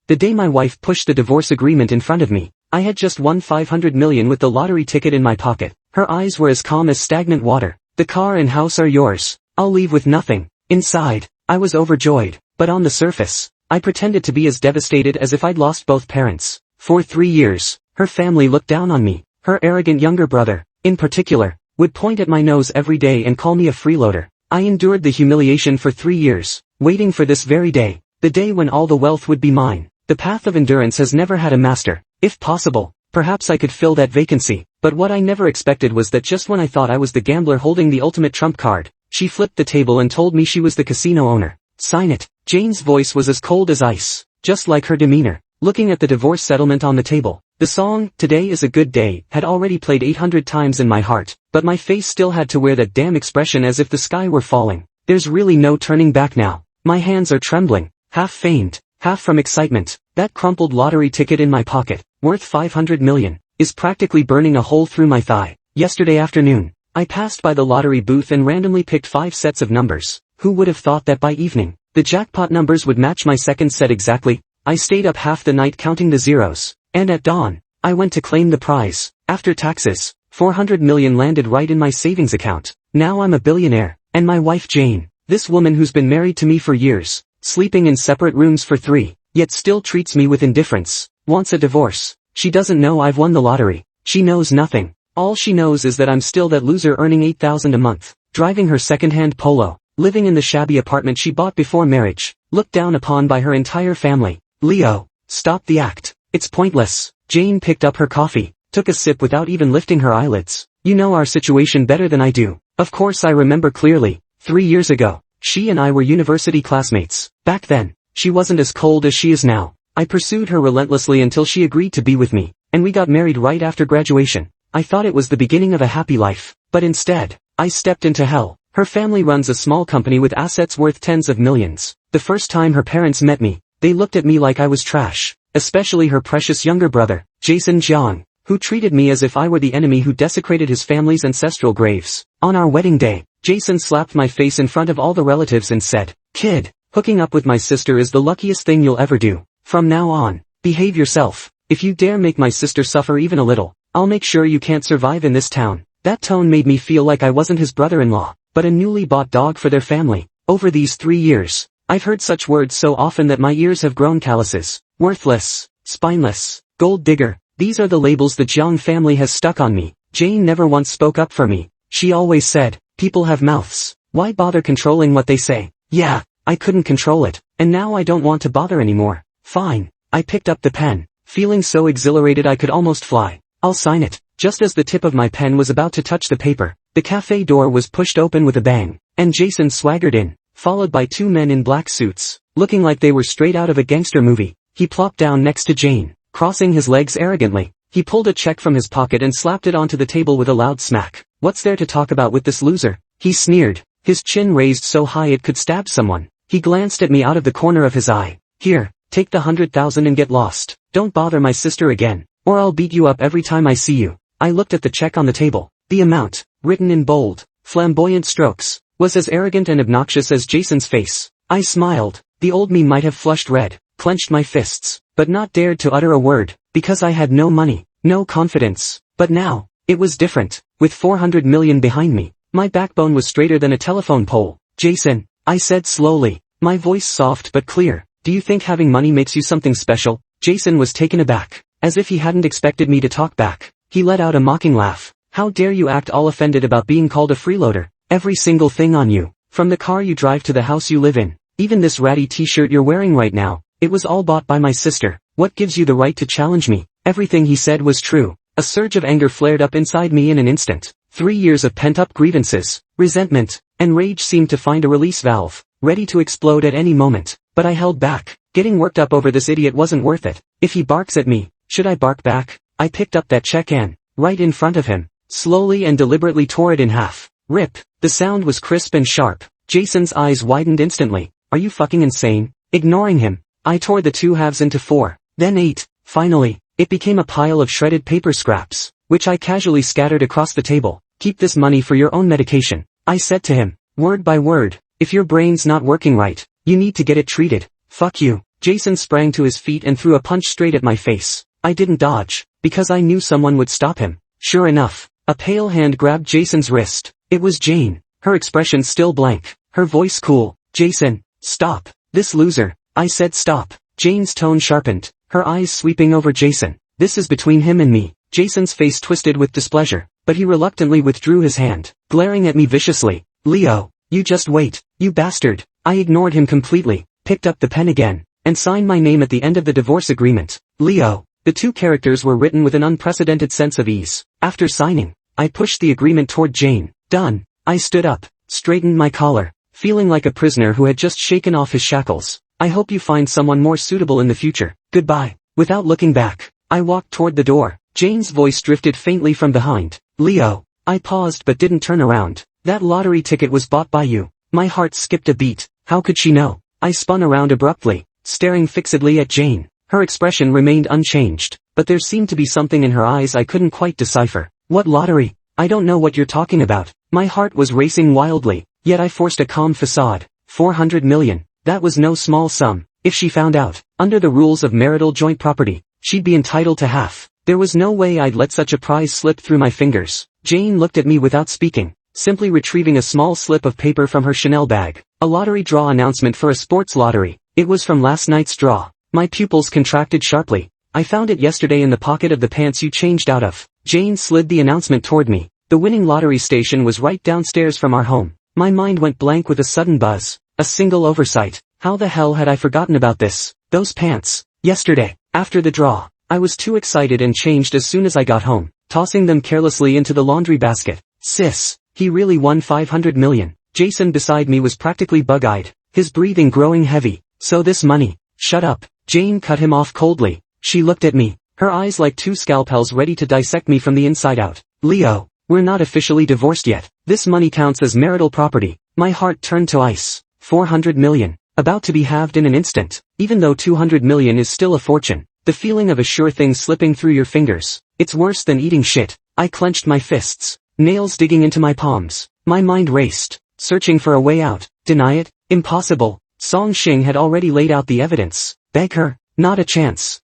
The day my wife pushed the divorce agreement in front of me, I had just won 500 million with the lottery ticket in my pocket. Her eyes were as calm as stagnant water. The car and house are yours. I'll leave with nothing. Inside, I was overjoyed, but on the surface, I pretended to be as devastated as if I'd lost both parents. For 3 years, her family looked down on me. Her arrogant younger brother, in particular, would point at my nose every day and call me a freeloader. I endured the humiliation for 3 years, waiting for this very day, the day when all the wealth would be mine. The path of endurance has never had a master. If possible, perhaps I could fill that vacancy, but what I never expected was that just when I thought I was the gambler holding the ultimate trump card, she flipped the table and told me she was the casino owner. Sign it. Jane's voice was as cold as ice, just like her demeanor. Looking at the divorce settlement on the table, the song, "Today is a Good Day," had already played 800 times in my heart, but my face still had to wear that damn expression as if the sky were falling. There's really no turning back now. My hands are trembling, half feigned, half from excitement. That crumpled lottery ticket in my pocket, worth 500 million, is practically burning a hole through my thigh. Yesterday afternoon, I passed by the lottery booth and randomly picked 5 sets of numbers. Who would have thought that by evening, the jackpot numbers would match my second set exactly? I stayed up half the night counting the zeros, and at dawn, I went to claim the prize. After taxes, 400 million landed right in my savings account. Now I'm a billionaire, and my wife Jane, this woman who's been married to me for years, sleeping in separate rooms for 3, yet still treats me with indifference, wants a divorce. She doesn't know I've won the lottery. She knows nothing. All she knows is that I'm still that loser earning 8,000 a month, driving her second-hand Polo, living in the shabby apartment she bought before marriage, looked down upon by her entire family. Leo, stop the act. It's pointless. Jane picked up her coffee, took a sip without even lifting her eyelids. You know our situation better than I do. Of course I remember clearly. 3 years ago, she and I were university classmates. Back then, she wasn't as cold as she is now. I pursued her relentlessly until she agreed to be with me, and we got married right after graduation. I thought it was the beginning of a happy life, but instead, I stepped into hell. Her family runs a small company with assets worth tens of millions. The first time her parents met me, they looked at me like I was trash, especially her precious younger brother, Jason Jiang, who treated me as if I were the enemy who desecrated his family's ancestral graves. On our wedding day, Jason slapped my face in front of all the relatives and said, "Kid, hooking up with my sister is the luckiest thing you'll ever do. From now on, behave yourself. If you dare make my sister suffer even a little, I'll make sure you can't survive in this town." That tone made me feel like I wasn't his brother-in-law, but a newly bought dog for their family. Over these 3 years, I've heard such words so often that my ears have grown calluses. Worthless, spineless, gold digger. These are the labels the Jiang family has stuck on me. Jane never once spoke up for me. She always said, "People have mouths. Why bother controlling what they say?" Yeah, I couldn't control it, and now I don't want to bother anymore. Fine. I picked up the pen, feeling so exhilarated I could almost fly. I'll sign it. Just as the tip of my pen was about to touch the paper, the cafe door was pushed open with a bang, and Jason swaggered in, followed by 2 men in black suits, looking like they were straight out of a gangster movie. He plopped down next to Jane, crossing his legs arrogantly. He pulled a check from his pocket and slapped it onto the table with a loud smack. "What's there to talk about with this loser?" he sneered, his chin raised so high it could stab someone. He glanced at me out of the corner of his eye. "Here, take the 100,000 and get lost. Don't bother my sister again, or I'll beat you up every time I see you." I looked at the check on the table. The amount, written in bold, flamboyant strokes, was as arrogant and obnoxious as Jason's face. I smiled. The old me might have flushed red, clenched my fists, but not dared to utter a word, because I had no money, no confidence. But now, it was different. With 400 million behind me, my backbone was straighter than a telephone pole. "Jason," I said slowly, my voice soft but clear, "do you think having money makes you something special?" Jason was taken aback, as if he hadn't expected me to talk back. He let out a mocking laugh. "How dare you act all offended about being called a freeloader? Every single thing on you, from the car you drive to the house you live in, even this ratty t-shirt you're wearing right now, it was all bought by my sister. What gives you the right to challenge me?" Everything he said was true. A surge of anger flared up inside me in an instant. 3 years of pent-up grievances, resentment, and rage seemed to find a release valve, ready to explode at any moment. But I held back. Getting worked up over this idiot wasn't worth it. If he barks at me, should I bark back? I picked up that check and, right in front of him, slowly and deliberately tore it in half. Rip. The sound was crisp and sharp. Jason's eyes widened instantly. "Are you fucking insane?" Ignoring him, I tore the 2 halves into 4, then 8. Finally, it became a pile of shredded paper scraps, which I casually scattered across the table. "Keep this money for your own medication," I said to him, word by word. "If your brain's not working right, you need to get it treated." "Fuck you." Jason sprang to his feet and threw a punch straight at my face. I didn't dodge, because I knew someone would stop him. Sure enough, a pale hand grabbed Jason's wrist. It was Jane, her expression still blank, her voice cool. Jason, stop. This loser. I said stop. Jane's tone sharpened, her eyes sweeping over Jason. This is between him and me. Jason's face twisted with displeasure, but he reluctantly withdrew his hand, glaring at me viciously. Leo, you just wait, you bastard. I ignored him completely, picked up the pen again, and signed my name at the end of the divorce agreement. Leo. The two characters were written with an unprecedented sense of ease. After signing, I pushed the agreement toward Jane. Done. I stood up, straightened my collar, feeling like a prisoner who had just shaken off his shackles. I hope you find someone more suitable in the future. Goodbye. Without looking back, I walked toward the door. Jane's voice drifted faintly from behind. Leo. I paused but didn't turn around. That lottery ticket was bought by you. My heart skipped a beat. How could she know? I spun around abruptly, staring fixedly at Jane. Her expression remained unchanged, but there seemed to be something in her eyes I couldn't quite decipher. What lottery? I don't know what you're talking about. My heart was racing wildly, yet I forced a calm facade. 400 million. That was no small sum. If she found out, under the rules of marital joint property, she'd be entitled to half. There was no way I'd let such a prize slip through my fingers. Jane looked at me without speaking, simply retrieving a small slip of paper from her Chanel bag. A lottery draw announcement for a sports lottery. It was from last night's draw. My pupils contracted sharply. I found it yesterday in the pocket of the pants you changed out of. Jane slid the announcement toward me. The winning lottery station was right downstairs from our home. My mind went blank with a sudden buzz. A single oversight. How the hell had I forgotten about this? Those pants. Yesterday, after the draw, I was too excited and changed as soon as I got home, tossing them carelessly into the laundry basket. Sis, he really won 500 million. Jason beside me was practically bug-eyed, his breathing growing heavy. So this money. Shut up. Jane cut him off coldly. She looked at me, her eyes like two scalpels ready to dissect me from the inside out. Leo, we're not officially divorced yet. This money counts as marital property. My heart turned to ice. 400 million. About to be halved in an instant. Even though 200 million is still a fortune, the feeling of a sure thing slipping through your fingers. It's worse than eating shit. I clenched my fists, nails digging into my palms. My mind raced, searching for a way out. Deny it? Impossible. Song Xing had already laid out the evidence. Beg her? Not a chance.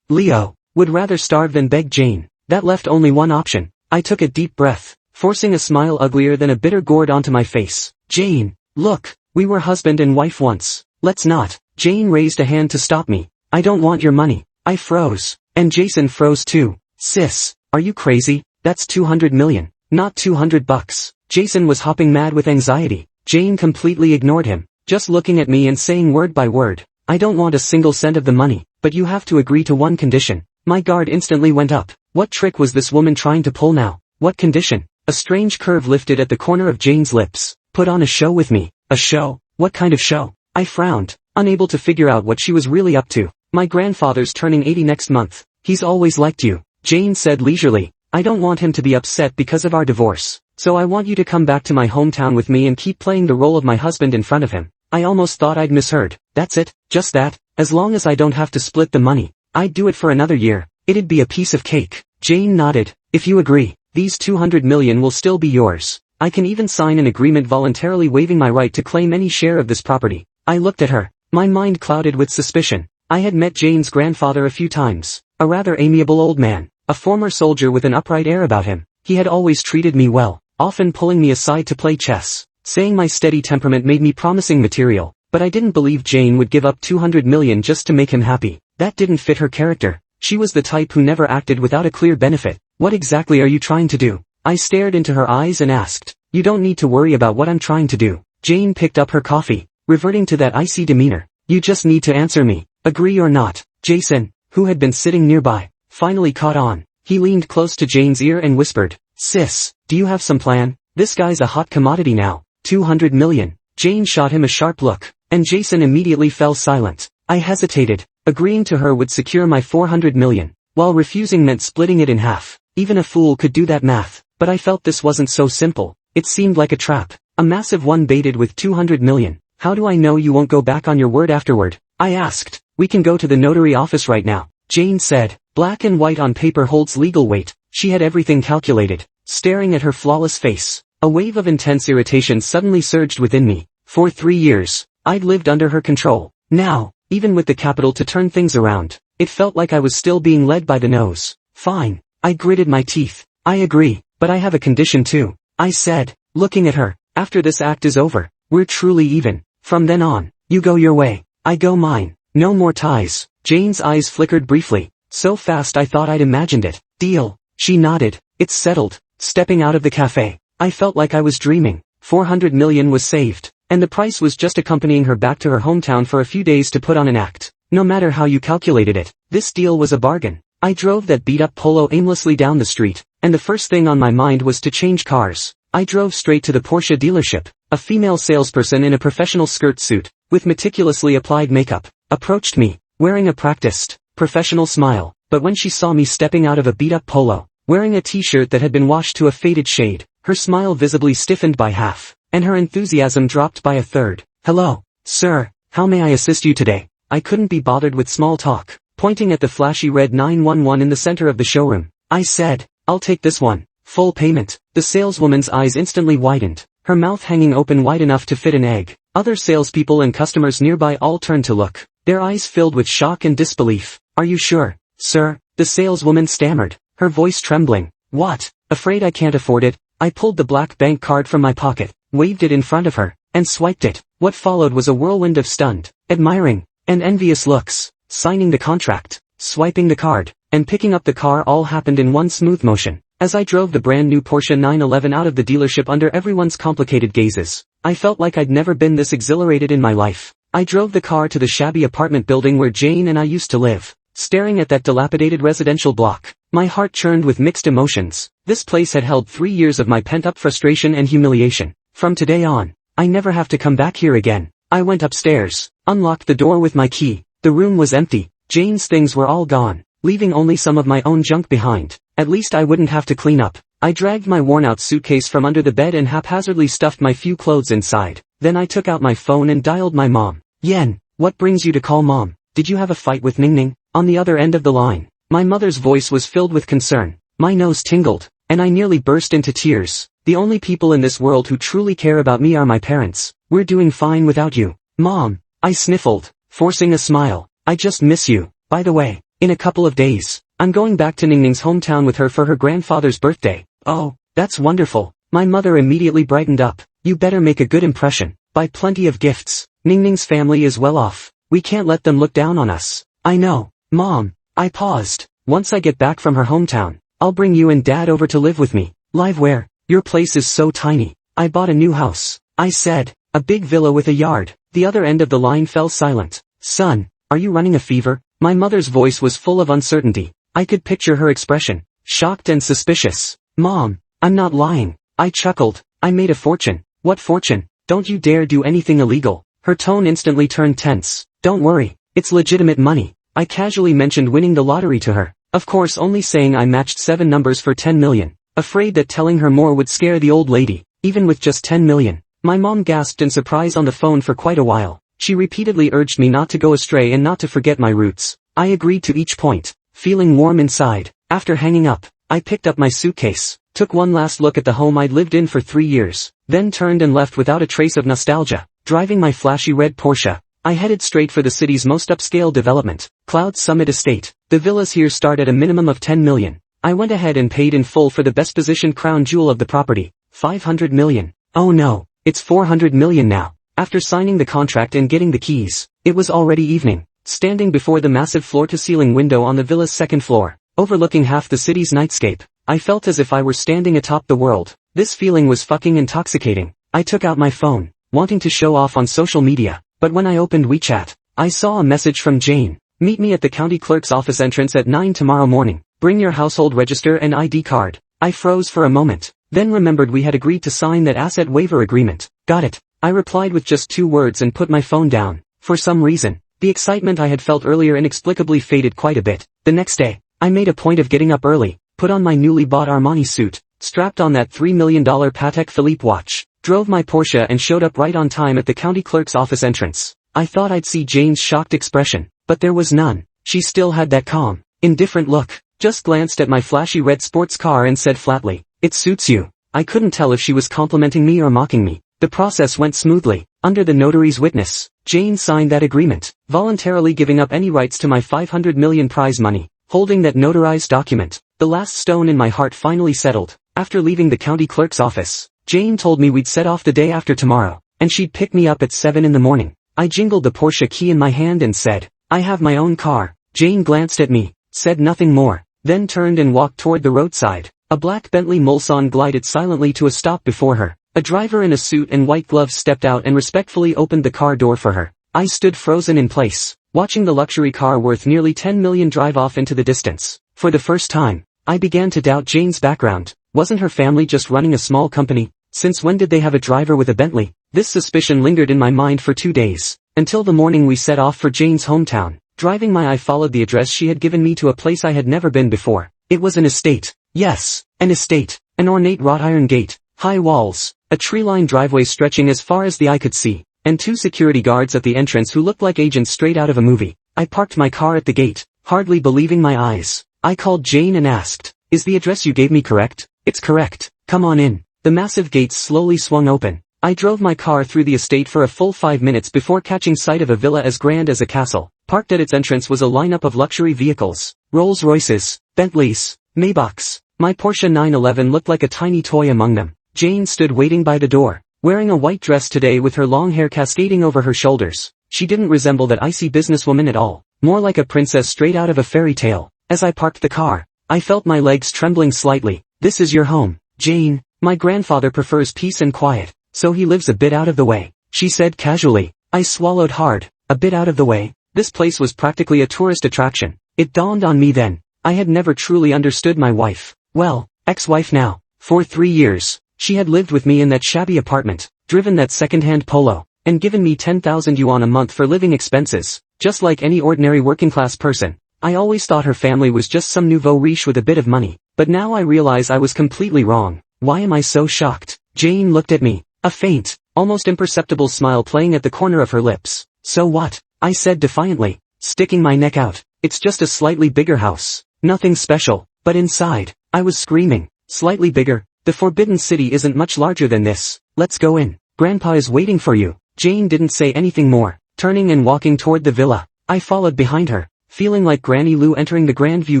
Leo, would rather starve than beg Jane. That left only one option. I took a deep breath, forcing a smile uglier than a bitter gourd onto my face. Jane, look, we were husband and wife once. Let's not. Jane raised a hand to stop me. I don't want your money. I froze. And Jason froze too. Sis, are you crazy? That's 200 million, not 200 bucks. Jason was hopping mad with anxiety. Jane completely ignored him, just looking at me and saying word by word, I don't want a single cent of the money, but you have to agree to one condition. My guard instantly went up. What trick was this woman trying to pull now? What condition? A strange curve lifted at the corner of Jane's lips. Put on a show with me. A show? What kind of show? I frowned, unable to figure out what she was really up to. My grandfather's turning 80 next month. He's always liked you. Jane said leisurely. I don't want him to be upset because of our divorce. So I want you to come back to my hometown with me and keep playing the role of my husband in front of him. I almost thought I'd misheard. That's it, just that. As long as I don't have to split the money, I'd do it for another year. It'd be a piece of cake. Jane nodded. If you agree, these 200 million will still be yours. I can even sign an agreement voluntarily waiving my right to claim any share of this property. I looked at her, my mind clouded with suspicion. I had met Jane's grandfather a few times. A rather amiable old man, a former soldier with an upright air about him. He had always treated me well, often pulling me aside to play chess. Saying my steady temperament made me promising material, but I didn't believe Jane would give up 200 million just to make him happy. That didn't fit her character. She was the type who never acted without a clear benefit. What exactly are you trying to do? I stared into her eyes and asked. You don't need to worry about what I'm trying to do. Jane picked up her coffee, reverting to that icy demeanor. You just need to answer me. Agree or not. Jason, who had been sitting nearby, finally caught on. He leaned close to Jane's ear and whispered, Sis, do you have some plan? This guy's a hot commodity now. 200 million. Jane shot him a sharp look, and Jason immediately fell silent. I hesitated. Agreeing to her would secure my 400 million, while refusing meant splitting it in half. Even a fool could do that math, but I felt this wasn't so simple. It seemed like a trap. A massive one baited with 200 million. How do I know you won't go back on your word afterward? I asked. We can go to the notary office right now. Jane said. Black and white on paper holds legal weight. She had everything calculated. Staring at her flawless face, a wave of intense irritation suddenly surged within me. For 3 years, I'd lived under her control. Now, even with the capital to turn things around. It felt like I was still being led by the nose. Fine. I gritted my teeth. I agree, but I have a condition too, I said, looking at her. After this act is over, we're truly even. From then on, you go your way, I go mine. No more ties. Jane's eyes flickered briefly, so fast I thought I'd imagined it. Deal. She nodded. It's settled. Stepping out of the cafe, I felt like I was dreaming. 400 million was saved, and the price was just accompanying her back to her hometown for a few days to put on an act. No matter how you calculated it, this deal was a bargain. I drove that beat-up Polo aimlessly down the street, and the first thing on my mind was to change cars. I drove straight to the Porsche dealership. A female salesperson in a professional skirt suit, with meticulously applied makeup, approached me, wearing a practiced, professional smile, but when she saw me stepping out of a beat-up Polo, wearing a t-shirt that had been washed to a faded shade, her smile visibly stiffened by half, and her enthusiasm dropped by a third. Hello, sir, how may I assist you today? I couldn't be bothered with small talk. Pointing at the flashy red 911 in the center of the showroom, I said, I'll take this one. Full payment. The saleswoman's eyes instantly widened, her mouth hanging open wide enough to fit an egg. Other salespeople and customers nearby all turned to look, their eyes filled with shock and disbelief. Are you sure, sir? The saleswoman stammered, her voice trembling. What? Afraid I can't afford it? I pulled the black bank card from my pocket, waved it in front of her, and swiped it. What followed was a whirlwind of stunned, admiring, and envious looks. Signing the contract, swiping the card, and picking up the car all happened in one smooth motion. As I drove the brand new Porsche 911 out of the dealership under everyone's complicated gazes, I felt like I'd never been this exhilarated in my life. I drove the car to the shabby apartment building where Jane and I used to live. Staring at that dilapidated residential block, my heart churned with mixed emotions. This place had held 3 years of my pent-up frustration and humiliation. From today on, I never have to come back here again. I went upstairs, unlocked the door with my key. The room was empty. Jane's things were all gone, leaving only some of my own junk behind. At least I wouldn't have to clean up. I dragged my worn-out suitcase from under the bed and haphazardly stuffed my few clothes inside. Then I took out my phone and dialed my mom. Yen, what brings you to call Mom? Did you have a fight with Ning Ning? On the other end of the line, my mother's voice was filled with concern. My nose tingled, and I nearly burst into tears. The only people in this world who truly care about me are my parents. We're doing fine without you. Mom, I sniffled, forcing a smile. I just miss you. By the way, in a couple of days, I'm going back to Ning Ning's hometown with her for her grandfather's birthday. Oh, that's wonderful. My mother immediately brightened up. You better make a good impression. Buy plenty of gifts. Ning Ning's family is well off. We can't let them look down on us. I know, Mom. I paused. Once I get back from her hometown, I'll bring you and Dad over to live with me. Live where? Your place is so tiny. I bought a new house, I said. A big villa with a yard. The other end of the line fell silent. Son, are you running a fever? My mother's voice was full of uncertainty. I could picture her expression, shocked and suspicious. Mom, I'm not lying. I chuckled. I made a fortune. What fortune? Don't you dare do anything illegal. Her tone instantly turned tense. Don't worry, it's legitimate money. I casually mentioned winning the lottery to her. Of course, only saying I matched 7 numbers for 10 million. Afraid that telling her more would scare the old lady, even with just 10 million. My mom gasped in surprise on the phone for quite a while. She repeatedly urged me not to go astray and not to forget my roots. I agreed to each point, feeling warm inside. After hanging up, I picked up my suitcase, took one last look at the home I'd lived in for 3 years, then turned and left without a trace of nostalgia. Driving my flashy red Porsche, I headed straight for the city's most upscale development, Cloud Summit Estate. The villas here start at a minimum of 10 million. I went ahead and paid in full for the best positioned crown jewel of the property, 500 million. Oh no, it's 400 million now. After signing the contract and getting the keys, it was already evening. Standing before the massive floor-to-ceiling window on the villa's second floor, overlooking half the city's nightscape, I felt as if I were standing atop the world. This feeling was fucking intoxicating. I took out my phone, wanting to show off on social media, but when I opened WeChat, I saw a message from Jane. Meet me at the county clerk's office entrance at 9 tomorrow morning. Bring your household register and ID card. I froze for a moment, then remembered we had agreed to sign that asset waiver agreement. Got it. I replied with just 2 words and put my phone down. For some reason, the excitement I had felt earlier inexplicably faded quite a bit. The next day, I made a point of getting up early, put on my newly bought Armani suit, strapped on that $3 million Patek Philippe watch, drove my Porsche and showed up right on time at the county clerk's office entrance. I thought I'd see Jane's shocked expression, but there was none. She still had that calm, indifferent look, just glanced at my flashy red sports car and said flatly, "It suits you." I couldn't tell if she was complimenting me or mocking me. The process went smoothly. Under the notary's witness, Jane signed that agreement, voluntarily giving up any rights to my 500 million prize money. Holding that notarized document, the last stone in my heart finally settled. After leaving the county clerk's office, Jane told me we'd set off the day after tomorrow, and she'd pick me up at 7 in the morning. I jingled the Porsche key in my hand and said, "I have my own car." Jane glanced at me, said nothing more, then turned and walked toward the roadside. A black Bentley Mulsanne glided silently to a stop before her. A driver in a suit and white gloves stepped out and respectfully opened the car door for her. I stood frozen in place, watching the luxury car worth nearly 10 million drive off into the distance. For the first time, I began to doubt Jane's background. Wasn't her family just running a small company? Since when did they have a driver with a Bentley? This suspicion lingered in my mind for 2 days, until the morning we set off for Jane's hometown. Driving my eye followed the address she had given me to a place I had never been before. It was an estate. Yes, an estate. An ornate wrought iron gate, high walls, a tree-lined driveway stretching as far as the eye could see, and 2 security guards at the entrance who looked like agents straight out of a movie. I parked my car at the gate, hardly believing my eyes. I called Jane and asked, "Is the address you gave me correct?" "It's correct. Come on in." The massive gates slowly swung open. I drove my car through the estate for a full 5 minutes before catching sight of a villa as grand as a castle. Parked at its entrance was a lineup of luxury vehicles, Rolls-Royces, Bentleys, Maybachs. My Porsche 911 looked like a tiny toy among them. Jane stood waiting by the door, wearing a white dress today with her long hair cascading over her shoulders. She didn't resemble that icy businesswoman at all, more like a princess straight out of a fairy tale. As I parked the car, I felt my legs trembling slightly. "This is your home, Jane. My grandfather prefers peace and quiet, so he lives a bit out of the way," she said casually. I swallowed hard. A bit out of the way? This place was practically a tourist attraction. It dawned on me then. I had never truly understood my wife. Well, ex-wife now. For 3 years, she had lived with me in that shabby apartment, driven that second-hand Polo, and given me 10,000 yuan a month for living expenses, just like any ordinary working-class person. I always thought her family was just some nouveau riche with a bit of money, but now I realize I was completely wrong. Why am I so shocked? Jane looked at me, a faint, almost imperceptible smile playing at the corner of her lips. "So what?" I said defiantly, sticking my neck out. "It's just a slightly bigger house. Nothing special." But inside, I was screaming. Slightly bigger? The Forbidden City isn't much larger than this. Let's go in. Grandpa is waiting for you. Jane didn't say anything more, turning and walking toward the villa. I followed behind her, feeling like Granny Lou entering the Grandview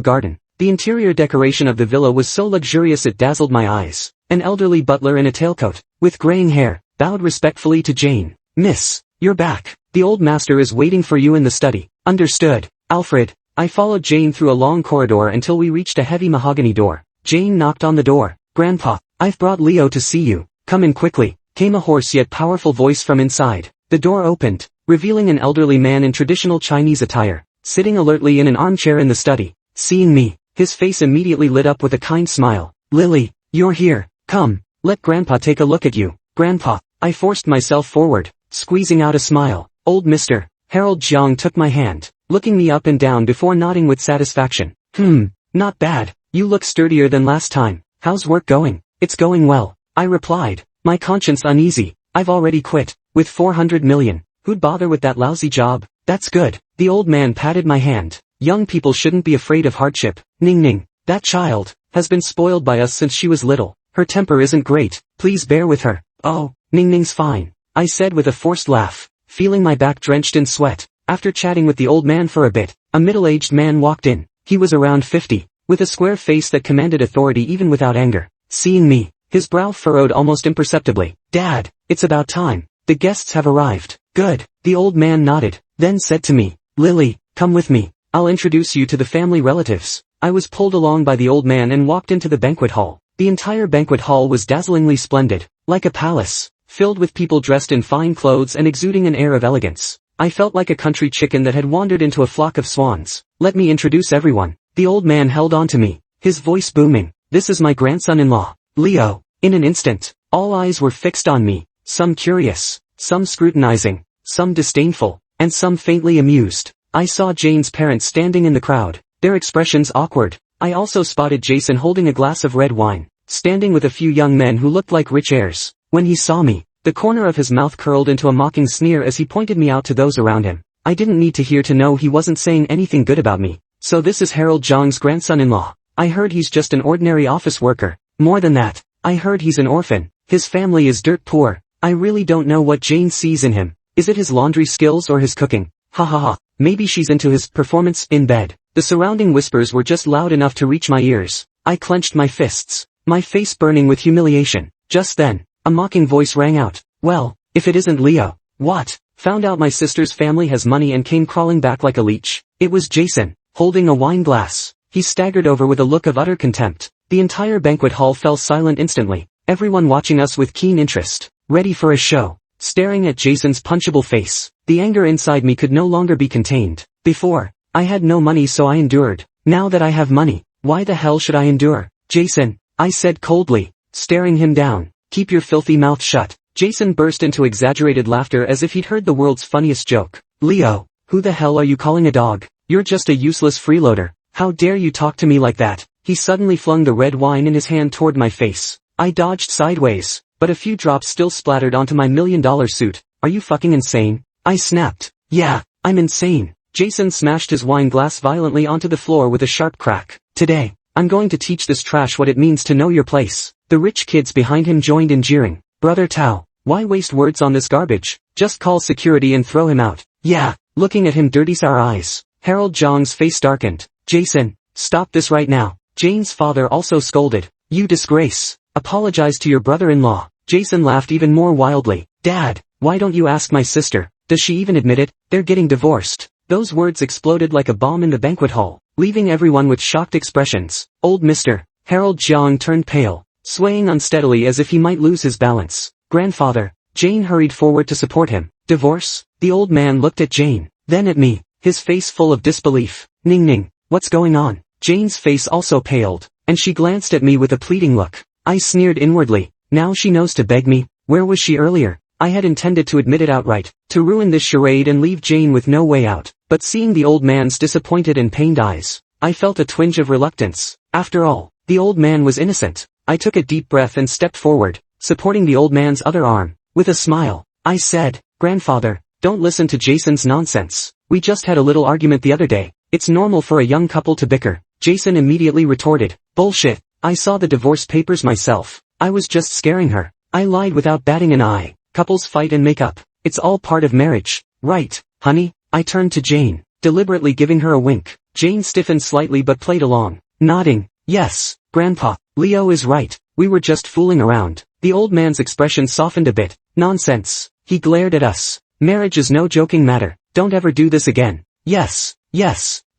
garden. The interior decoration of the villa was so luxurious it dazzled my eyes. An elderly butler in a tailcoat, with graying hair, bowed respectfully to Jane. "Miss, you're back. The old master is waiting for you in the study." "Understood, Alfred." I followed Jane through a long corridor until we reached a heavy mahogany door. Jane knocked on the door. "Grandpa, I've brought Leo to see you. Come in quickly," came a hoarse yet powerful voice from inside. The door opened, revealing an elderly man in traditional Chinese attire, sitting alertly in an armchair in the study. Seeing me, his face immediately lit up with a kind smile. "Lily, you're here. Come, let Grandpa take a look at you." "Grandpa," I forced myself forward, squeezing out a smile. "Old Mr. Harold Jiang took my hand, looking me up and down before nodding with satisfaction. Not bad. You look sturdier than last time. How's work going?" "It's going well," I replied, my conscience uneasy. "I've already quit. With 400 million. Who'd bother with that lousy job?" "That's good." The old man patted my hand. "Young people shouldn't be afraid of hardship. Ning, that child has been spoiled by us since she was little. Her temper isn't great. Please bear with her." "Oh, Ning's fine," I said with a forced laugh, feeling my back drenched in sweat. After chatting with the old man for a bit, a middle-aged man walked in. He was around 50, with a square face that commanded authority even without anger. Seeing me, his brow furrowed almost imperceptibly. "Dad, it's about time. The guests have arrived." "Good." The old man nodded, then said to me, "Lily, come with me. I'll introduce you to the family relatives." I was pulled along by the old man and walked into the banquet hall. The entire banquet hall was dazzlingly splendid, like a palace, filled with people dressed in fine clothes and exuding an air of elegance. I felt like a country chicken that had wandered into a flock of swans. "Let me introduce everyone." The old man held on to me, his voice booming. "This is my grandson-in-law, Leo." In an instant, all eyes were fixed on me, some curious, some scrutinizing, some disdainful, and some faintly amused. I saw Jane's parents standing in the crowd, their expressions awkward. I also spotted Jason holding a glass of red wine, standing with a few young men who looked like rich heirs. When he saw me, the corner of his mouth curled into a mocking sneer as he pointed me out to those around him. I didn't need to hear to know he wasn't saying anything good about me. "So this is Harold Jiang's grandson-in-law. I heard he's just an ordinary office worker. More than that, I heard he's an orphan. His family is dirt poor." I really don't know what Jane sees in him. Is it his laundry skills or his cooking? Ha ha ha. Maybe she's into his performance in bed. The surrounding whispers were just loud enough to reach my ears. I clenched my fists, my face burning with humiliation. Just then, a mocking voice rang out. Well, if it isn't Leo. What? Found out my sister's family has money and came crawling back like a leech. It was Jason, holding a wine glass. He staggered over with a look of utter contempt. The entire banquet hall fell silent instantly, everyone watching us with keen interest, ready for a show, staring at Jason's punchable face. The anger inside me could no longer be contained. Before, I had no money so I endured. Now that I have money, why the hell should I endure? Jason, I said coldly, staring him down, keep your filthy mouth shut. Jason burst into exaggerated laughter as if he'd heard the world's funniest joke. Leo, who the hell are you calling a dog? You're just a useless freeloader. How dare you talk to me like that? He suddenly flung the red wine in his hand toward my face. I dodged sideways, but a few drops still splattered onto my $1 million suit. Are you fucking insane? I snapped. Yeah, I'm insane. Jason smashed his wine glass violently onto the floor with a sharp crack. Today, I'm going to teach this trash what it means to know your place. The rich kids behind him joined in jeering. Brother Tao, why waste words on this garbage? Just call security and throw him out. Yeah, looking at him dirties our eyes. Harold Zhang's face darkened. Jason, stop this right now. Jane's father also scolded. You disgrace. Apologize to your brother-in-law. Jason laughed even more wildly. Dad, why don't you ask my sister? Does she even admit it? They're getting divorced. Those words exploded like a bomb in the banquet hall, leaving everyone with shocked expressions. Old Mr. Harold Zhang turned pale, swaying unsteadily as if he might lose his balance. Grandfather. Jane hurried forward to support him. Divorce? The old man looked at Jane, then at me, his face full of disbelief. Ning Ning, what's going on? Jane's face also paled, and she glanced at me with a pleading look. I sneered inwardly. Now she knows to beg me. Where was she earlier? I had intended to admit it outright, to ruin this charade and leave Jane with no way out, but seeing the old man's disappointed and pained eyes, I felt a twinge of reluctance. After all, the old man was innocent. I took a deep breath and stepped forward, supporting the old man's other arm. With a smile, I said, Grandfather, don't listen to Jason's nonsense. We just had a little argument the other day. It's normal for a young couple to bicker. Jason immediately retorted, bullshit. I saw the divorce papers myself. I was just scaring her. I lied without batting an eye. Couples fight and make up. It's all part of marriage. Right, honey? I turned to Jane, deliberately giving her a wink. Jane stiffened slightly but played along, nodding. Yes, Grandpa, Leo is right. We were just fooling around. The old man's expression softened a bit. Nonsense. He glared at us. Marriage is no joking matter. Don't ever do this again. Yes,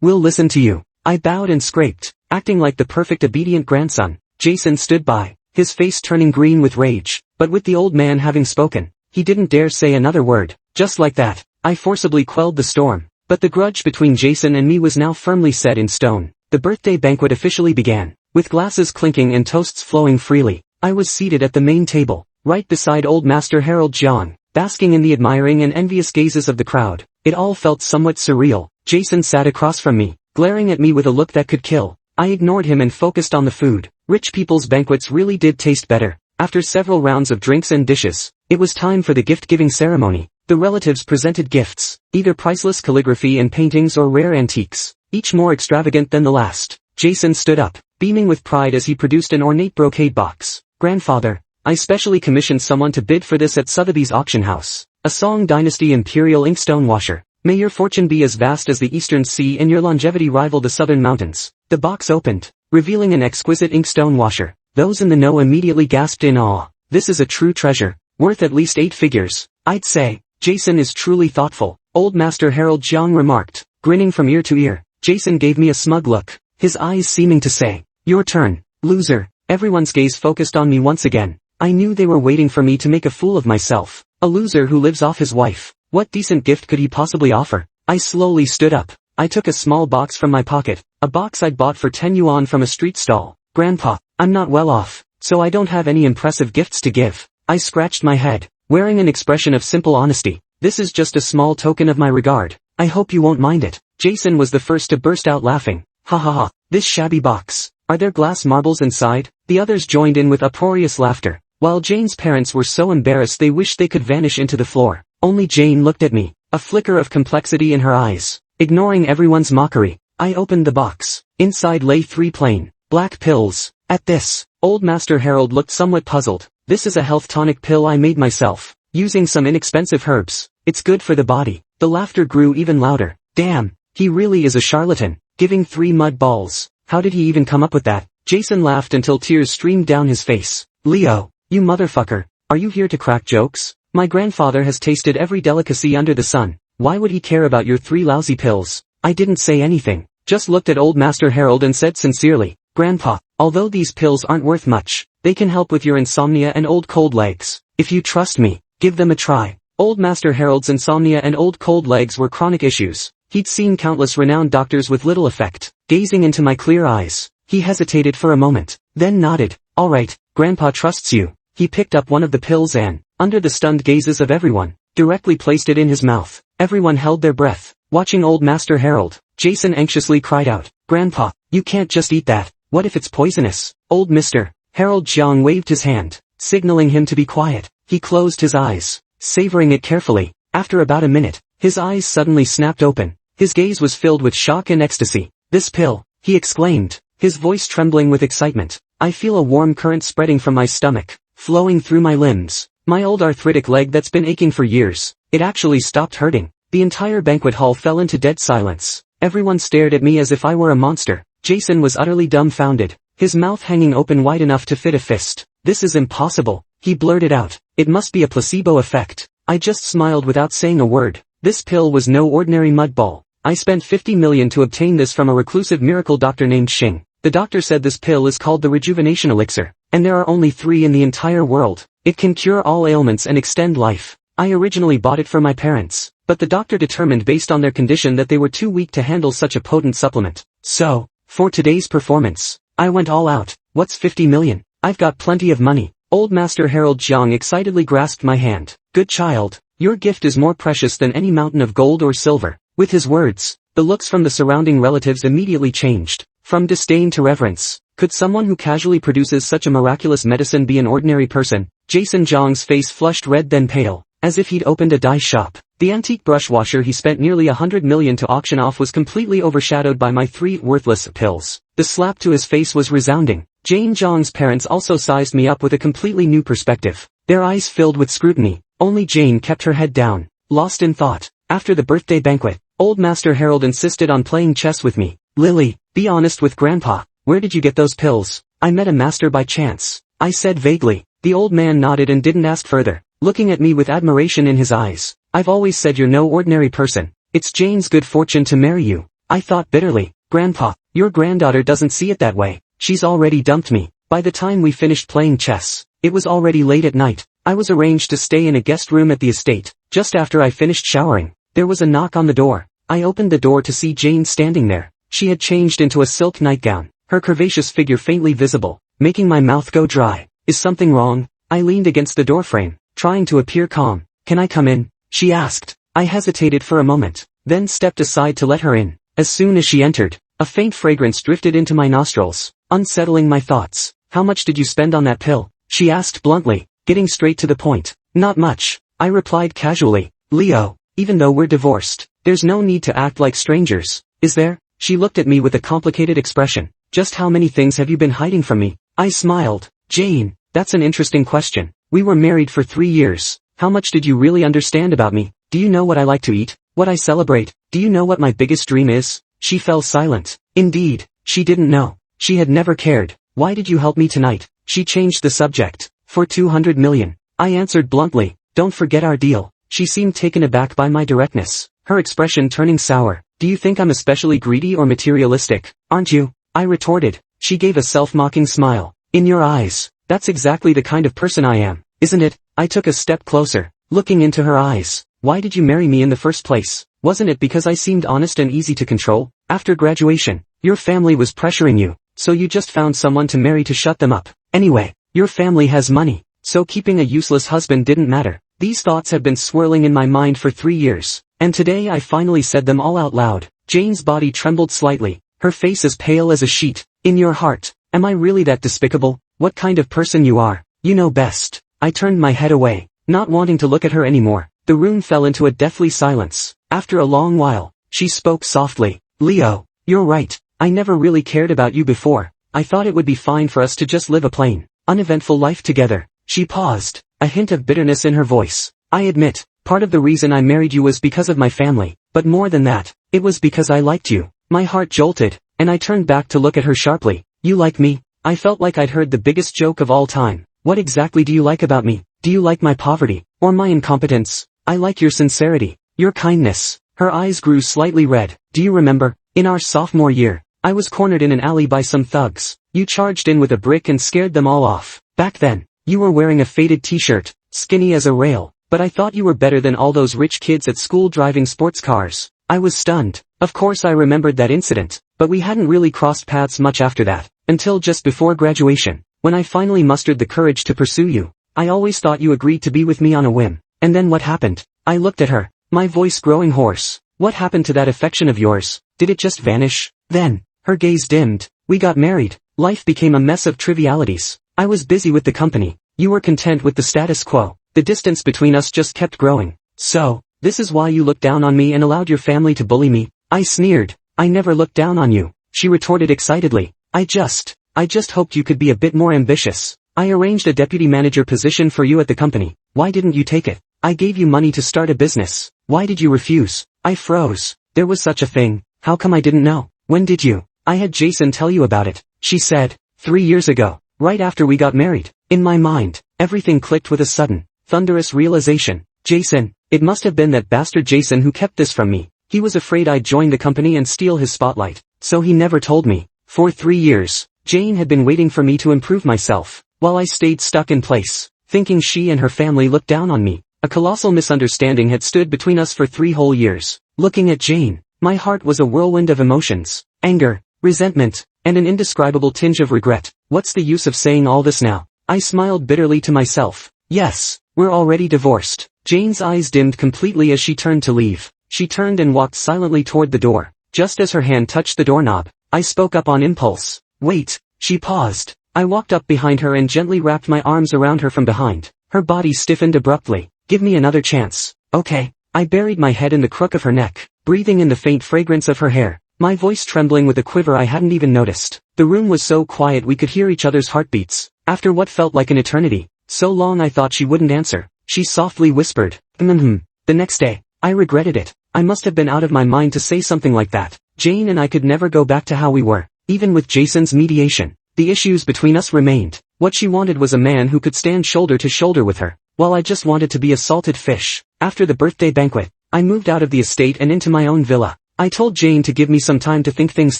we'll listen to you. I bowed and scraped, acting like the perfect obedient grandson. Jason stood by, his face turning green with rage, but with the old man having spoken, he didn't dare say another word. Just like that, I forcibly quelled the storm. But the grudge between Jason and me was now firmly set in stone. The birthday banquet officially began. With glasses clinking and toasts flowing freely, I was seated at the main table, right beside old Master Harold Jiang, basking in the admiring and envious gazes of the crowd. It all felt somewhat surreal. Jason sat across from me, glaring at me with a look that could kill. I ignored him and focused on the food. Rich people's banquets really did taste better. After several rounds of drinks and dishes, it was time for the gift-giving ceremony. The relatives presented gifts, either priceless calligraphy and paintings or rare antiques, each more extravagant than the last. Jason stood up, beaming with pride as he produced an ornate brocade box. Grandfather, I specially commissioned someone to bid for this at Sotheby's auction house. A Song Dynasty Imperial Inkstone Washer. May your fortune be as vast as the eastern sea and your longevity rival the southern mountains. The box opened, revealing an exquisite inkstone washer. Those in the know immediately gasped in awe. This is a true treasure, worth at least 8 figures. I'd say. Jason is truly thoughtful, old Master Harold Jiang remarked, grinning from ear to ear. Jason gave me a smug look, his eyes seeming to say, your turn, loser. Everyone's gaze focused on me once again. I knew they were waiting for me to make a fool of myself. A loser who lives off his wife. What decent gift could he possibly offer? I slowly stood up. I took a small box from my pocket, a box I'd bought for 10 yuan from a street stall. Grandpa, I'm not well off, so I don't have any impressive gifts to give. I scratched my head, wearing an expression of simple honesty. This is just a small token of my regard. I hope you won't mind it. Jason was the first to burst out laughing. Ha ha ha, this shabby box. Are there glass marbles inside? The others joined in with uproarious laughter, while Jane's parents were so embarrassed they wished they could vanish into the floor. Only Jane looked at me, a flicker of complexity in her eyes. Ignoring everyone's mockery, I opened the box. Inside lay 3 plain, black pills. At this, old Master Harold looked somewhat puzzled. This is a health tonic pill I made myself, using some inexpensive herbs. It's good for the body. The laughter grew even louder. Damn, he really is a charlatan, giving 3 mud balls. How did he even come up with that? Jason laughed until tears streamed down his face. Leo, you motherfucker, are you here to crack jokes? My grandfather has tasted every delicacy under the sun. Why would he care about your 3 lousy pills? I didn't say anything, just looked at old Master Harold and said sincerely, Grandpa, although these pills aren't worth much, they can help with your insomnia and old cold legs. If you trust me, give them a try. Old Master Harold's insomnia and old cold legs were chronic issues. He'd seen countless renowned doctors with little effect. Gazing into my clear eyes, he hesitated for a moment, then nodded. All right, Grandpa trusts you. He picked up one of the pills and, under the stunned gazes of everyone, directly placed it in his mouth. Everyone held their breath, watching old Master Harold. Jason anxiously cried out, Grandpa, you can't just eat that. What if it's poisonous? Old Mr. Harold Jiang waved his hand, signaling him to be quiet. He closed his eyes, savoring it carefully. After about a minute, his eyes suddenly snapped open. His gaze was filled with shock and ecstasy. This pill, he exclaimed, his voice trembling with excitement. I feel a warm current spreading from my stomach, flowing through my limbs. My old arthritic leg that's been aching for years, it actually stopped hurting. The entire banquet hall fell into dead silence. Everyone stared at me as if I were a monster. Jason was utterly dumbfounded, his mouth hanging open wide enough to fit a fist. This is impossible, he blurted out. It must be a placebo effect. I just smiled without saying a word. This pill was no ordinary mudball. I spent 50 million to obtain this from a reclusive miracle doctor named Xing. The doctor said this pill is called the rejuvenation elixir, and there are only 3 in the entire world. It can cure all ailments and extend life. I originally bought it for my parents, but the doctor determined based on their condition that they were too weak to handle such a potent supplement. So, for today's performance, I went all out. What's 50 million? I've got plenty of money. Old Master Harold Jiang excitedly grasped my hand. Good child, your gift is more precious than any mountain of gold or silver. With his words, the looks from the surrounding relatives immediately changed, from disdain to reverence. Could someone who casually produces such a miraculous medicine be an ordinary person? Jason Jiang's face flushed red then pale, as if he'd opened a dye shop. The antique brush washer he spent nearly 100 million to auction off was completely overshadowed by my 3 worthless pills. The slap to his face was resounding. Jane Jiang's parents also sized me up with a completely new perspective. Their eyes filled with scrutiny. Only Jane kept her head down, lost in thought. After the birthday banquet, old Master Harold insisted on playing chess with me. Lily, be honest with Grandpa. Where did you get those pills? I met a master by chance, I said vaguely. The old man nodded and didn't ask further, looking at me with admiration in his eyes. I've always said you're no ordinary person. It's Jane's good fortune to marry you. I thought bitterly. Grandpa, your granddaughter doesn't see it that way. She's already dumped me. By the time we finished playing chess, it was already late at night. I was arranged to stay in a guest room at the estate. Just after I finished showering, there was a knock on the door. I opened the door to see Jane standing there. She had changed into a silk nightgown, her curvaceous figure faintly visible, making my mouth go dry. Is something wrong? I leaned against the doorframe, trying to appear calm. Can I come in? She asked. I hesitated for a moment, then stepped aside to let her in. As soon as she entered, a faint fragrance drifted into my nostrils, unsettling my thoughts. How much did you spend on that pill? She asked bluntly, getting straight to the point. Not much, I replied casually. Leo, even though we're divorced, there's no need to act like strangers, is there? She looked at me with a complicated expression. Just how many things have you been hiding from me? I smiled. Jane, that's an interesting question. We were married for 3 years. How much did you really understand about me? Do you know what I like to eat? What I celebrate? Do you know what my biggest dream is? She fell silent. Indeed, she didn't know. She had never cared. Why did you help me tonight? She changed the subject. For 200 million. I answered bluntly. Don't forget our deal. She seemed taken aback by my directness, her expression turning sour. Do you think I'm especially greedy or materialistic? Aren't you? I retorted. She gave a self-mocking smile. In your eyes, that's exactly the kind of person I am, isn't it? I took a step closer, looking into her eyes. Why did you marry me in the first place? Wasn't it because I seemed honest and easy to control? After graduation, your family was pressuring you, so you just found someone to marry to shut them up. Anyway, your family has money, so keeping a useless husband didn't matter. These thoughts had been swirling in my mind for 3 years, and today I finally said them all out loud. Jane's body trembled slightly, her face as pale as a sheet. In your heart, am I really that despicable? What kind of person you are? You know best. I turned my head away, not wanting to look at her anymore. The room fell into a deathly silence. After a long while, she spoke softly. Leo, you're right. I never really cared about you before. I thought it would be fine for us to just live a plain, uneventful life together. She paused, a hint of bitterness in her voice. I admit, part of the reason I married you was because of my family, but more than that, it was because I liked you. My heart jolted, and I turned back to look at her sharply. You like me? I felt like I'd heard the biggest joke of all time. What exactly do you like about me? Do you like my poverty, or my incompetence? I like your sincerity, your kindness. Her eyes grew slightly red. Do you remember? In our sophomore year, I was cornered in an alley by some thugs. You charged in with a brick and scared them all off. Back then, you were wearing a faded t-shirt, skinny as a rail, but I thought you were better than all those rich kids at school driving sports cars. I was stunned. Of course I remembered that incident, but we hadn't really crossed paths much after that, until just before graduation, when I finally mustered the courage to pursue you. I always thought you agreed to be with me on a whim. And then what happened? I looked at her, my voice growing hoarse. What happened to that affection of yours? Did it just vanish? Then, her gaze dimmed. We got married. Life became a mess of trivialities. I was busy with the company. You were content with the status quo. The distance between us just kept growing. So, this is why you looked down on me and allowed your family to bully me? I sneered. I never looked down on you, she retorted excitedly. I just hoped you could be a bit more ambitious. I arranged a deputy manager position for you at the company. Why didn't you take it? I gave you money to start a business. Why did you refuse? I froze. There was such a thing. How come I didn't know? When did you? I had Jason tell you about it, she said. 3 years ago, right after we got married. In my mind, everything clicked with a sudden, thunderous realization. Jason, it must have been that bastard Jason who kept this from me. He was afraid I'd join the company and steal his spotlight, so he never told me. For 3 years, Jane had been waiting for me to improve myself, while I stayed stuck in place, thinking she and her family looked down on me. A colossal misunderstanding had stood between us for 3 whole years. Looking at Jane, my heart was a whirlwind of emotions, anger, resentment, and an indescribable tinge of regret. What's the use of saying all this now? I smiled bitterly to myself. Yes, we're already divorced. Jane's eyes dimmed completely as she turned to leave. She turned and walked silently toward the door. Just as her hand touched the doorknob, I spoke up on impulse. Wait. She paused. I walked up behind her and gently wrapped my arms around her from behind. Her body stiffened abruptly. Give me another chance. Okay. I buried my head in the crook of her neck, breathing in the faint fragrance of her hair, my voice trembling with a quiver I hadn't even noticed. The room was so quiet we could hear each other's heartbeats. After what felt like an eternity, so long I thought she wouldn't answer, she softly whispered, The next day, I regretted it. I must have been out of my mind to say something like that. Jane and I could never go back to how we were. Even with Jason's mediation, the issues between us remained. What she wanted was a man who could stand shoulder to shoulder with her, while I just wanted to be a salted fish. After the birthday banquet, I moved out of the estate and into my own villa. I told Jane to give me some time to think things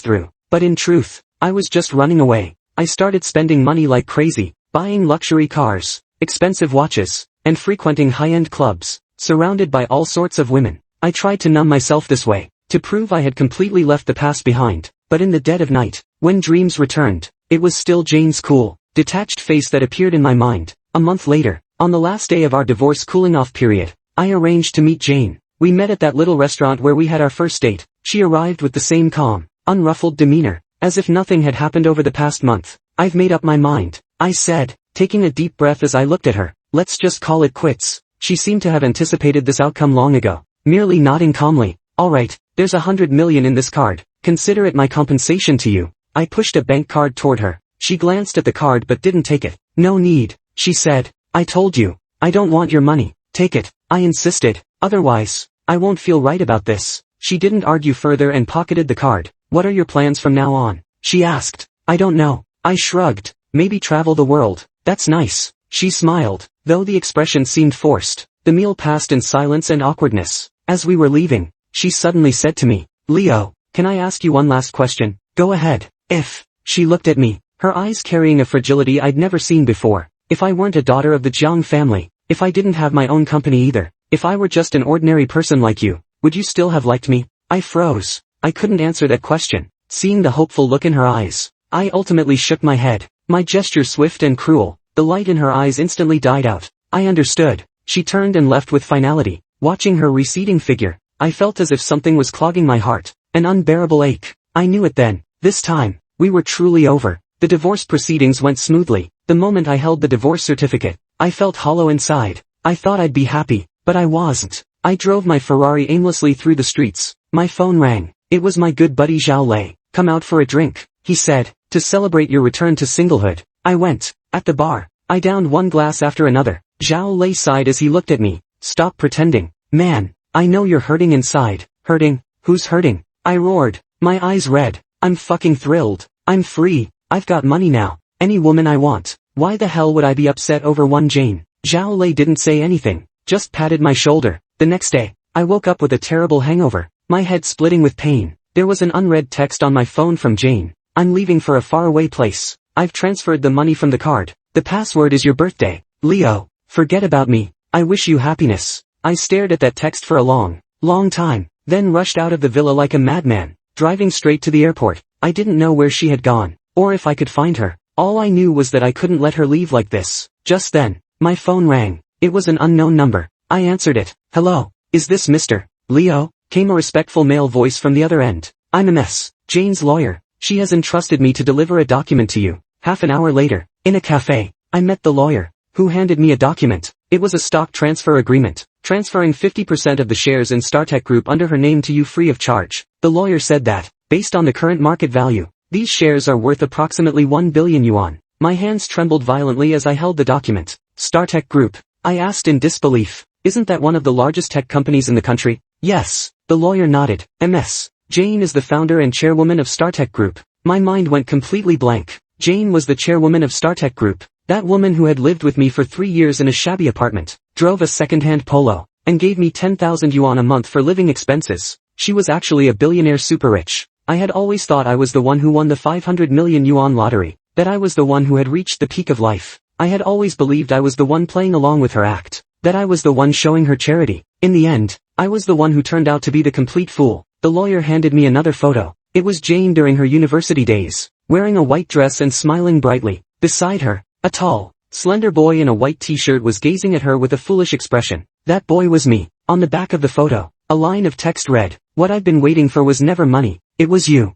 through, but in truth, I was just running away. I started spending money like crazy, buying luxury cars, expensive watches, and frequenting high-end clubs, surrounded by all sorts of women. I tried to numb myself this way, to prove I had completely left the past behind, but in the dead of night, when dreams returned, it was still Jane's cool, detached face that appeared in my mind. A month later, on the last day of our divorce cooling-off period, I arranged to meet Jane. We met at that little restaurant where we had our first date. She arrived with the same calm, unruffled demeanor, as if nothing had happened over the past month. I've made up my mind, I said, taking a deep breath as I looked at her. Let's just call it quits. She seemed to have anticipated this outcome long ago, merely nodding calmly. Alright, there's $100 million in this card. Consider it my compensation to you. I pushed a bank card toward her. She glanced at the card but didn't take it. No need, she said. I told you, I don't want your money. Take it, I insisted. Otherwise, I won't feel right about this. She didn't argue further and pocketed the card. What are your plans from now on? She asked. I don't know. I shrugged. Maybe travel the world. That's nice. She smiled, though the expression seemed forced. The meal passed in silence and awkwardness. As we were leaving, she suddenly said to me, Leo, can I ask you one last question? Go ahead. If, she looked at me, her eyes carrying a fragility I'd never seen before. If I weren't a daughter of the Jiang family, if I didn't have my own company either, if I were just an ordinary person like you, would you still have liked me? I froze. I couldn't answer that question. Seeing the hopeful look in her eyes, I ultimately shook my head. My gesture swift and cruel, the light in her eyes instantly died out. I understood. She turned and left with finality. Watching her receding figure, I felt as if something was clogging my heart, an unbearable ache. I knew it then. This time, we were truly over. The divorce proceedings went smoothly. The moment I held the divorce certificate, I felt hollow inside. I thought I'd be happy, but I wasn't. I drove my Ferrari aimlessly through the streets. My phone rang. It was my good buddy Zhao Lei. Come out for a drink, he said, to celebrate your return to singlehood. I went. At the bar, I downed one glass after another. Zhao Lei sighed as he looked at me. Stop pretending. Man, I know you're hurting inside. Hurting? Who's hurting? I roared, my eyes red. I'm fucking thrilled. I'm free. I've got money now. Any woman I want. Why the hell would I be upset over one Jane? Zhao Lei didn't say anything, just patted my shoulder. The next day, I woke up with a terrible hangover, my head splitting with pain. There was an unread text on my phone from Jane. I'm leaving for a faraway place. I've transferred the money from the card. The password is your birthday. Leo, forget about me. I wish you happiness. I stared at that text for a long time, then rushed out of the villa like a madman, driving straight to the airport. I didn't know where she had gone, or if I could find her. All I knew was that I couldn't let her leave like this. Just then, my phone rang. It was an unknown number. I answered it. Hello, is this Mr. Leo? Came a respectful male voice from the other end. I'm MS, Jane's lawyer. She has entrusted me to deliver a document to you. Half an hour later, in a cafe, I met the lawyer, who handed me a document. It was a stock transfer agreement, transferring 50% of the shares in StarTech Group under her name to you free of charge. The lawyer said that, based on the current market value, these shares are worth approximately 1 billion yuan. My hands trembled violently as I held the document. StarTech Group? I asked in disbelief. Isn't that one of the largest tech companies in the country? Yes. The lawyer nodded. MS. Jane is the founder and chairwoman of StarTech Group. My mind went completely blank. Jane was the chairwoman of StarTech Group. That woman who had lived with me for 3 years in a shabby apartment, drove a second-hand Polo, and gave me 10,000 yuan a month for living expenses. She was actually a billionaire super rich. I had always thought I was the one who won the 500 million yuan lottery, that I was the one who had reached the peak of life. I had always believed I was the one playing along with her act, that I was the one showing her charity. In the end, I was the one who turned out to be the complete fool. The lawyer handed me another photo. It was Jane during her university days, wearing a white dress and smiling brightly. Beside her, a tall, slender boy in a white t-shirt was gazing at her with a foolish expression. That boy was me. On the back of the photo, a line of text read, "What I've been waiting for was never money. It was you."